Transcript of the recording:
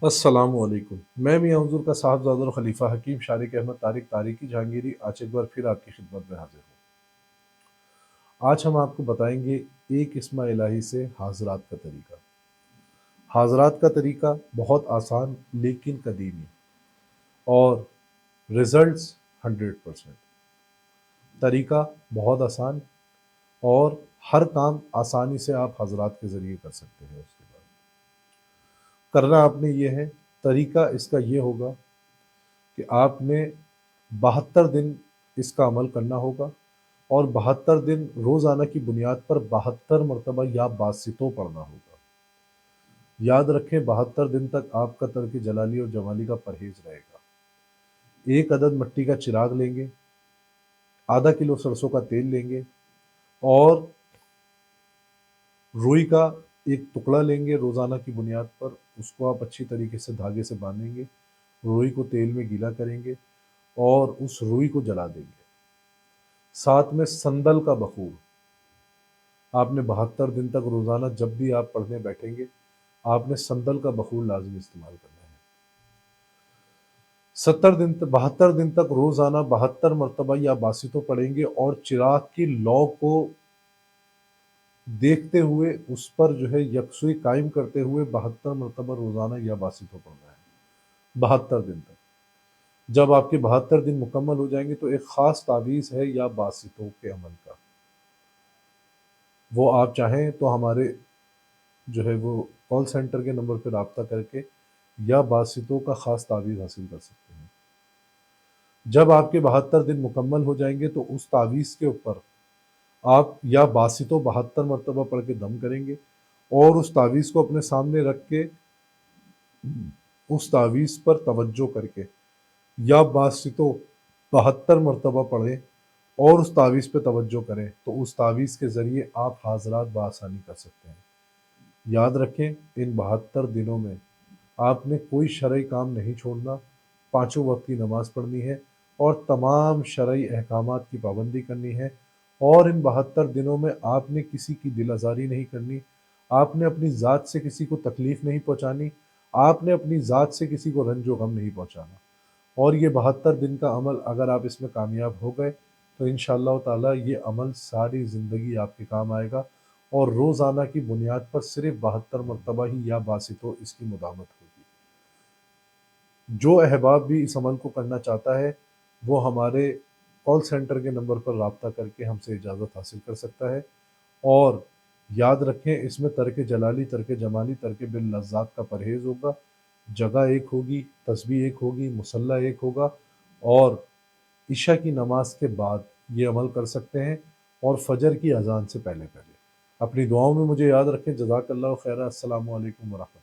अस्सलामुअलैकुम। मैं मियां हुज़ूर का साहबज़ादा और खलीफा हकीम शारिक अहमद तारिक तारिकी जहांगीरी आज एक बार फिर आपकी खिदमत में हाजिर हूँ। आज हम आपको बताएंगे एक इस्मा इलाही से हाज़रात का तरीका। हाज़रात का तरीका बहुत आसान लेकिन कदीमी और रिज़ल्ट्स 100%। तरीका बहुत आसान और हर काम आसानी से आप हज़रात के ज़रिए कर सकते हैं। उसके बाद करना आपने ये है, तरीका इसका ये होगा कि आपने 72 दिन इसका अमल करना होगा और 72 दिन रोज़ाना की बुनियाद पर 72 मरतबा या बासितो पढ़ना होगा। याद रखें 72 दिन तक आपका तर्क जलाली और जमाली का परहेज़ रहेगा। एक अदद मिट्टी का चिराग लेंगे, आधा किलो सरसों का तेल लेंगे और रुई का एक टुकड़ा लेंगे रोज़ाना की बुनियाद पर, उसको आप अच्छी तरीके से धागे से बांधेंगे, रुई को तेल में गीला करेंगे और उस रुई को जला देंगे। साथ में संदल का बखूर आपने 72 दिन तक रोज़ाना जब भी आप पढ़ने बैठेंगे, आपने संदल का बखूर लाज़मी इस्तेमाल करना है। 72 दिन तक रोज़ाना 72 मरतबा या बासितो पढ़ेंगे और चिराग की लौ को देखते हुए उस पर जो है यकसुई कायम करते हुए 72 मरतबा रोज़ाना या बासितो पढ़ना है, 72 दिन तक। जब आपके 72 दिन मुकम्मल हो जाएंगे तो एक ख़ास तावीज़ है या बासितों के अमल का, वो आप चाहें तो हमारे जो है वो कॉल सेंटर के नंबर पर रब्ता करके या बासितों का ख़ास तावीज़ हासिल कर सकते हैं। जब आपके 72 दिन मुकम्मल हो जाएंगे तो उस तावीज़ के ऊपर आप या बासितों 72 मरतबा पढ़ के दम करेंगे और उस तावीज़ को अपने सामने रख के उस तावीज़ पर तवज्जो करके या बासितों 72 मरतबा पढ़ें और उस तावीज़ पे तवज्जो करें तो उस तावीज़ के ज़रिए आप हाज़रात बआसानी कर सकते हैं। याद रखें इन 72 दिनों में आपने कोई शरई काम नहीं छोड़ना, पाँचों वक्त की नमाज़ पढ़नी है और तमाम शरई अहकामात की पाबंदी करनी है और इन 72 दिनों में आपने किसी की दिल आज़ारी नहीं करनी, आपने अपनी ज़ात से किसी को तकलीफ़ नहीं पहुँचानी, आपने अपनी ज़ात से किसी को रंज व गम नहीं पहुँचाना। और ये 72 दिन का अमल अगर आप इसमें कामयाब हो गए तो इंशाअल्लाह ताला ये अमल सारी ज़िंदगी आपके काम आएगा और रोज़ाना की बुनियाद पर सिर्फ 72 मरतबा ही या बासितो इसकी मुदावमत होगी। जो अहबाब भी इस अमल को करना चाहता है वो हमारे कॉल सेंटर के नंबर पर रब्ता करके हमसे इजाज़त हासिल कर सकता है। और याद रखें इसमें तर्क जलाली, तर्क जमाली, तर्क बिल लज़्ज़ात का परहेज़ होगा। जगह एक होगी, तस्बीह एक होगी, मुसल्ला एक होगा और इशा की नमाज के बाद ये अमल कर सकते हैं और फजर की अज़ान से पहले पहले। अपनी दुआओं में मुझे याद रखें। जज़ाकल्लाहु खैरा। अस्सलामु अलैकुम व रहमतुल्लाह।